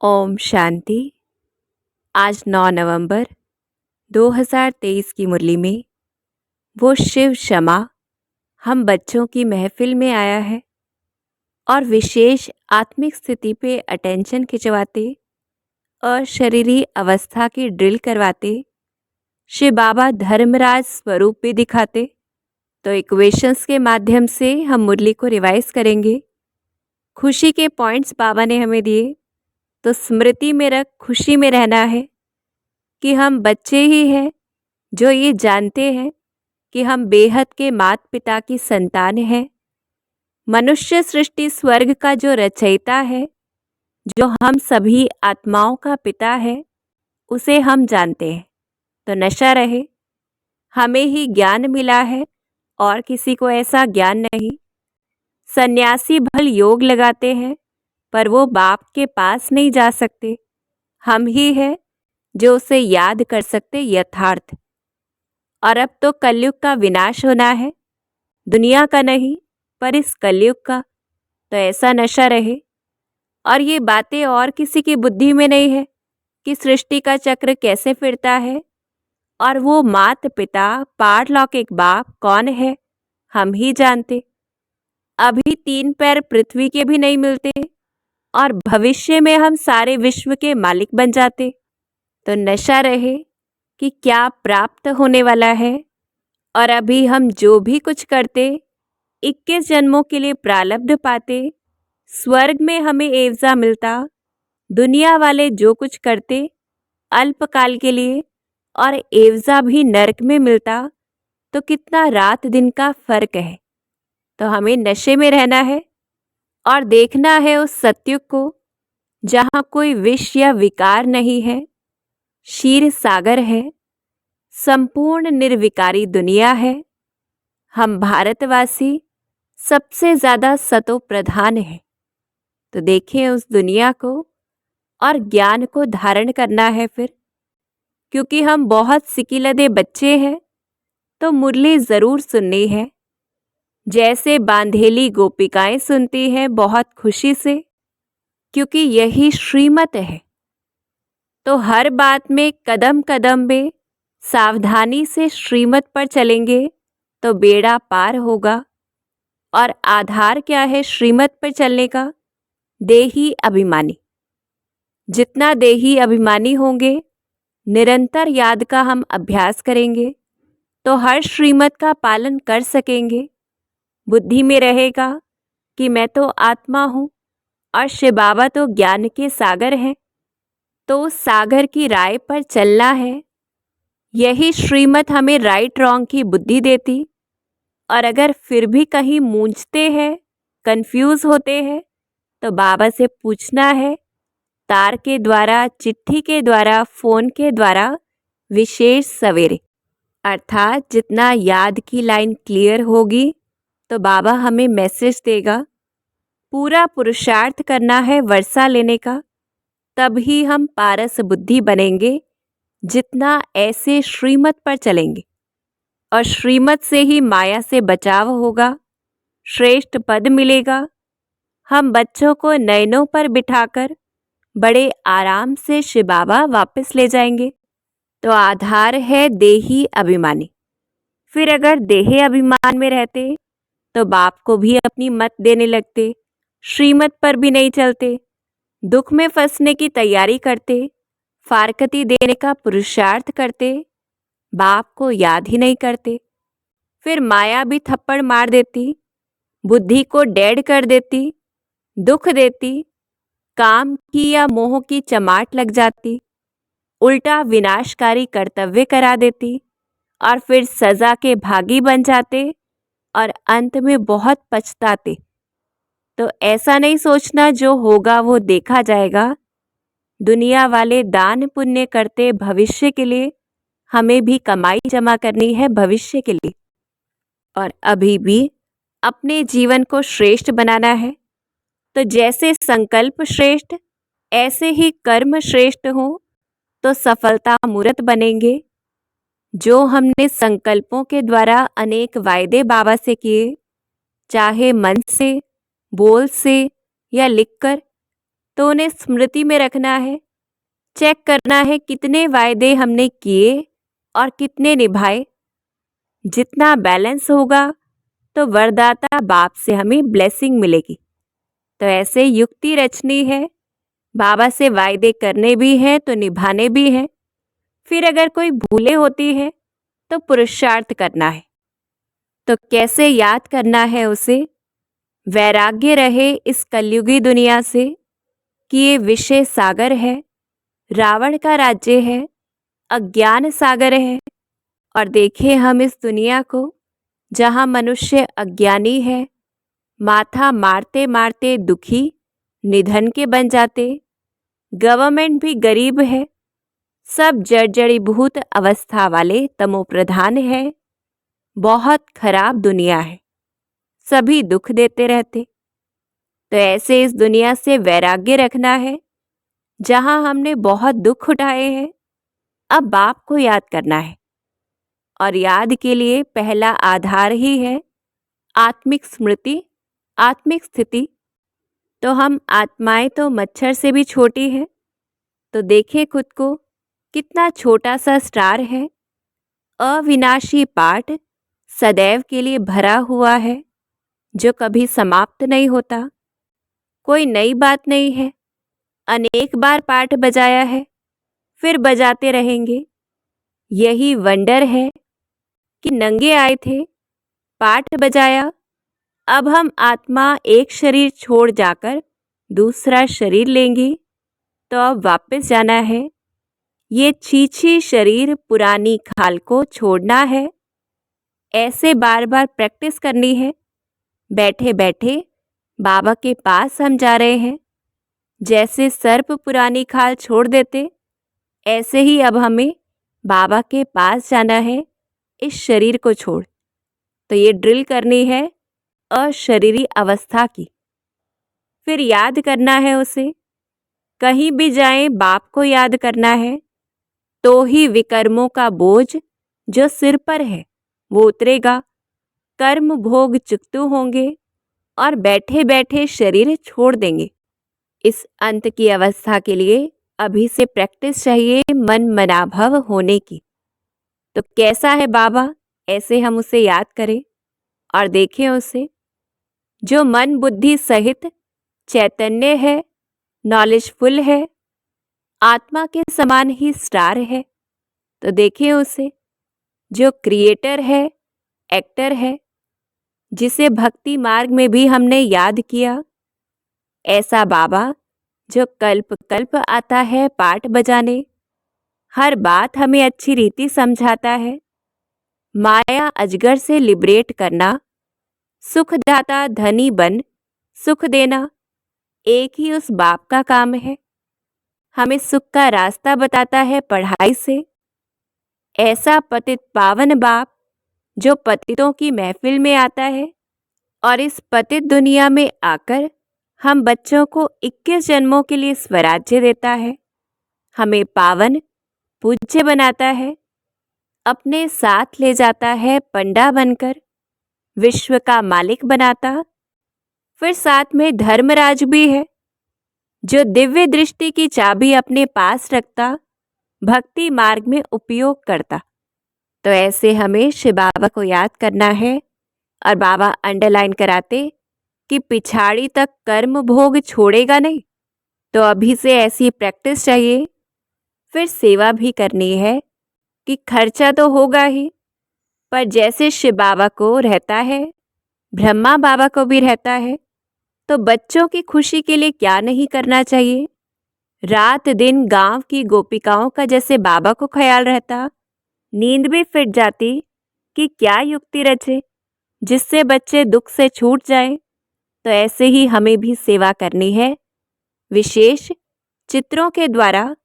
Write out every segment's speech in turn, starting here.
ओम शांति। आज 9 नवंबर 2023 की मुरली में वो शिव क्षमा हम बच्चों की महफिल में आया है और विशेष आत्मिक स्थिति पे अटेंशन खिंचवाते और शरीरी अवस्था की ड्रिल करवाते शिव बाबा धर्मराज स्वरूप भी दिखाते। तो इक्वेशंस के माध्यम से हम मुरली को रिवाइज करेंगे। खुशी के पॉइंट्स बाबा ने हमें दिए, तो स्मृति में रख खुशी में रहना है कि हम बच्चे ही हैं जो ये जानते हैं कि हम बेहद के माता पिता की संतान हैं। मनुष्य सृष्टि स्वर्ग का जो रचयिता है, जो हम सभी आत्माओं का पिता है, उसे हम जानते हैं। तो नशा रहे, हमें ही ज्ञान मिला है और किसी को ऐसा ज्ञान नहीं। सन्यासी भल योग लगाते हैं पर वो बाप के पास नहीं जा सकते। हम ही हैं जो उसे याद कर सकते यथार्थ। और अब तो कलयुग का विनाश होना है, दुनिया का नहीं पर इस कलयुग का। तो ऐसा नशा रहे। और ये बातें और किसी की बुद्धि में नहीं है कि सृष्टि का चक्र कैसे फिरता है और वो माता पिता पारलौकिक बाप कौन है, हम ही जानते। अभी 3 पैर पृथ्वी के भी नहीं मिलते और भविष्य में हम सारे विश्व के मालिक बन जाते। तो नशा रहे कि क्या प्राप्त होने वाला है। और अभी हम जो भी कुछ करते 21 जन्मों के लिए प्रारब्ध पाते, स्वर्ग में हमें एवजा मिलता। दुनिया वाले जो कुछ करते अल्पकाल के लिए और एवजा भी नरक में मिलता। तो कितना रात दिन का फर्क है। तो हमें नशे में रहना है और देखना है उस सत्युग को जहाँ कोई विष या विकार नहीं है, क्षीर सागर है, संपूर्ण निर्विकारी दुनिया है। हम भारतवासी सबसे ज़्यादा सतो प्रधान हैं। तो देखें उस दुनिया को और ज्ञान को धारण करना है फिर, क्योंकि हम बहुत सिकिलदे बच्चे हैं तो मुरली ज़रूर सुननी है। जैसे बांधेली गोपिकाएं सुनती हैं बहुत खुशी से, क्योंकि यही श्रीमत है। तो हर बात में कदम कदम में सावधानी से श्रीमत पर चलेंगे तो बेड़ा पार होगा। और आधार क्या है श्रीमत पर चलने का? देही अभिमानी। जितना देही अभिमानी होंगे, निरंतर याद का हम अभ्यास करेंगे तो हर श्रीमत का पालन कर सकेंगे। बुद्धि में रहेगा कि मैं तो आत्मा हूँ और शिव बाबा तो ज्ञान के सागर हैं। तो उस सागर की राय पर चलना है। यही श्रीमत हमें राइट रॉन्ग की बुद्धि देती। और अगर फिर भी कहीं मूंझते हैं, कंफ्यूज होते हैं, तो बाबा से पूछना है। तार के द्वारा, चिट्ठी के द्वारा, फ़ोन के द्वारा, विशेष सवेरे। अर्थात जितना याद की लाइन क्लियर होगी तो बाबा हमें मैसेज देगा। पूरा पुरुषार्थ करना है वर्षा लेने का, तभी हम पारस बुद्धि बनेंगे जितना ऐसे श्रीमत पर चलेंगे। और श्रीमत से ही माया से बचाव होगा, श्रेष्ठ पद मिलेगा। हम बच्चों को नयनों पर बिठाकर बड़े आराम से शिव बाबा वापस ले जाएंगे। तो आधार है देही अभिमानी। फिर अगर देह अभिमान में रहते तो बाप को भी अपनी मत देने लगते, श्रीमत पर भी नहीं चलते, दुख में फंसने की तैयारी करते, फारकती देने का पुरुषार्थ करते, बाप को याद ही नहीं करते। फिर माया भी थप्पड़ मार देती, बुद्धि को डेड कर देती, दुख देती, काम की या मोह की चमाट लग जाती, उल्टा विनाशकारी कर्तव्य करा देती और फिर सजा के भागी बन जाते और अंत में बहुत पछताते। तो ऐसा नहीं सोचना जो होगा वो देखा जाएगा। दुनिया वाले दान पुण्य करते भविष्य के लिए, हमें भी कमाई जमा करनी है भविष्य के लिए। और अभी भी अपने जीवन को श्रेष्ठ बनाना है। तो जैसे संकल्प श्रेष्ठ, ऐसे ही कर्म श्रेष्ठ हो तो सफलता मूर्त बनेंगे। जो हमने संकल्पों के द्वारा अनेक वायदे बाबा से किए, चाहे मन से, बोल से या लिखकर, तो उन्हें स्मृति में रखना है, चेक करना है कितने वायदे हमने किए और कितने निभाए। जितना बैलेंस होगा तो वरदाता बाप से हमें ब्लेसिंग मिलेगी। तो ऐसे युक्ति रचनी है, बाबा से वायदे करने भी हैं तो निभाने भी हैं। फिर अगर कोई भूले होती है तो पुरुषार्थ करना है। तो कैसे याद करना है उसे? वैराग्य रहे इस कलयुगी दुनिया से कि ये विषय सागर है, रावण का राज्य है, अज्ञान सागर है। और देखें हम इस दुनिया को जहाँ मनुष्य अज्ञानी है, माथा मारते मारते दुखी निधन के बन जाते, गवर्नमेंट भी गरीब है, सब जड़जड़ीभूत अवस्था वाले तमोप्रधान है। बहुत खराब दुनिया है, सभी दुख देते रहते। तो ऐसे इस दुनिया से वैराग्य रखना है जहाँ हमने बहुत दुख उठाए हैं। अब बाप को याद करना है और याद के लिए पहला आधार ही है आत्मिक स्मृति, आत्मिक स्थिति। तो हम आत्माएं तो मच्छर से भी छोटी हैं। तो देखें खुद को कितना छोटा सा स्टार है। अविनाशी पाठ सदैव के लिए भरा हुआ है जो कभी समाप्त नहीं होता। कोई नई बात नहीं है, अनेक बार पाठ बजाया है, फिर बजाते रहेंगे। यही वंडर है कि नंगे आए थे, पाठ बजाया, अब हम आत्मा एक शरीर छोड़ जाकर दूसरा शरीर लेंगे। तो अब वापस जाना है, ये छीछी शरीर पुरानी खाल को छोड़ना है। ऐसे बार बार प्रैक्टिस करनी है। बैठे बैठे बाबा के पास हम जा रहे हैं। जैसे सर्प पुरानी खाल छोड़ देते, ऐसे ही अब हमें बाबा के पास जाना है, इस शरीर को छोड़। तो ये ड्रिल करनी है अशरीरी अवस्था की। फिर याद करना है उसे। कहीं भी जाएं बाप को याद करना है, तो ही विकर्मों का बोझ जो सिर पर है वो उतरेगा। कर्म भोग चुकतू होंगे और बैठे बैठे शरीर छोड़ देंगे। इस अंत की अवस्था के लिए अभी से प्रैक्टिस चाहिए मन मनाभव होने की। तो कैसा है बाबा, ऐसे हम उसे याद करें और देखें उसे जो मन बुद्धि सहित चैतन्य है, नॉलेजफुल है, आत्मा के समान ही स्टार है। तो देखें उसे जो क्रिएटर है, एक्टर है, जिसे भक्ति मार्ग में भी हमने याद किया। ऐसा बाबा जो कल्प कल्प आता है पाठ बजाने, हर बात हमें अच्छी रीति समझाता है। माया अजगर से लिबरेट करना, सुखदाता धनी बन सुख देना, एक ही उस बाप का काम है। हमें सुख का रास्ता बताता है पढ़ाई से। ऐसा पतित पावन बाप जो पतितों की महफिल में आता है और इस पतित दुनिया में आकर हम बच्चों को 21 जन्मों के लिए स्वराज्य देता है, हमें पावन पूज्य बनाता है, अपने साथ ले जाता है पंडा बनकर, विश्व का मालिक बनाता। फिर साथ में धर्मराज भी है जो दिव्य दृष्टि की चाबी अपने पास रखता, भक्ति मार्ग में उपयोग करता। तो ऐसे हमें शिव बाबा को याद करना है। और बाबा अंडरलाइन कराते कि पिछाड़ी तक कर्म भोग छोड़ेगा नहीं। तो अभी से ऐसी प्रैक्टिस चाहिए। फिर सेवा भी करनी है कि खर्चा तो होगा ही, पर जैसे शिव बाबा को रहता है, ब्रह्मा बाबा को भी रहता है, तो बच्चों की खुशी के लिए क्या नहीं करना चाहिए। रात दिन गांव की गोपिकाओं का जैसे बाबा को ख्याल रहता, नींद भी फिट जाती कि क्या युक्ति रचे जिससे बच्चे दुख से छूट जाएं। तो ऐसे ही हमें भी सेवा करनी है, विशेष चित्रों के द्वारा,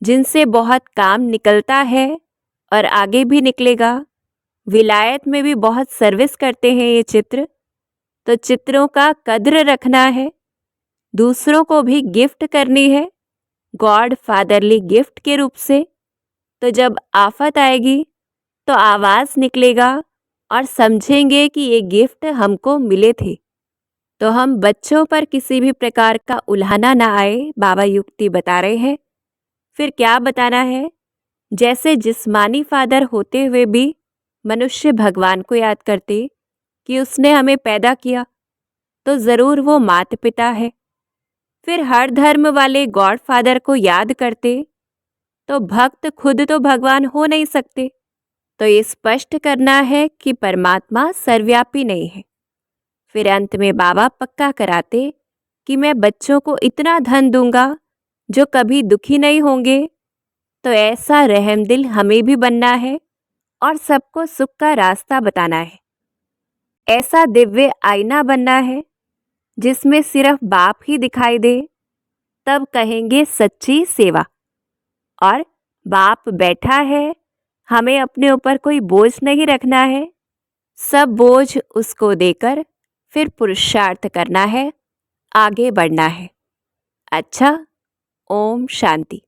जिनसे बहुत काम निकलता है और आगे भी निकलेगा। विलायत में भी बहुत सर्विस करते हैं ये चित्र। तो चित्रों का कद्र रखना है, दूसरों को भी गिफ्ट करनी है, गॉड फादरली गिफ्ट के रूप से। तो जब आफत आएगी तो आवाज़ निकलेगा और समझेंगे कि ये गिफ्ट हमको मिले थे। तो हम बच्चों पर किसी भी प्रकार का उल्हाना ना आए, बाबा युक्ति बता रहे हैं। फिर क्या बताना है? जैसे जिस्मानी फादर होते हुए भी मनुष्य भगवान को याद करते कि उसने हमें पैदा किया, तो जरूर वो माता पिता है। फिर हर धर्म वाले गॉड फादर को याद करते, तो भक्त खुद तो भगवान हो नहीं सकते। तो ये स्पष्ट करना है कि परमात्मा सर्वव्यापी नहीं है। फिर अंत में बाबा पक्का कराते कि मैं बच्चों को इतना धन दूंगा जो कभी दुखी नहीं होंगे। तो ऐसा रहमदिल हमें भी बनना है और सबको सुख का रास्ता बताना है। ऐसा दिव्य आईना बनना है जिसमें सिर्फ बाप ही दिखाई दे, तब कहेंगे सच्ची सेवा। और बाप बैठा है, हमें अपने ऊपर कोई बोझ नहीं रखना है। सब बोझ उसको देकर फिर पुरुषार्थ करना है, आगे बढ़ना है। अच्छा, ओम शांति।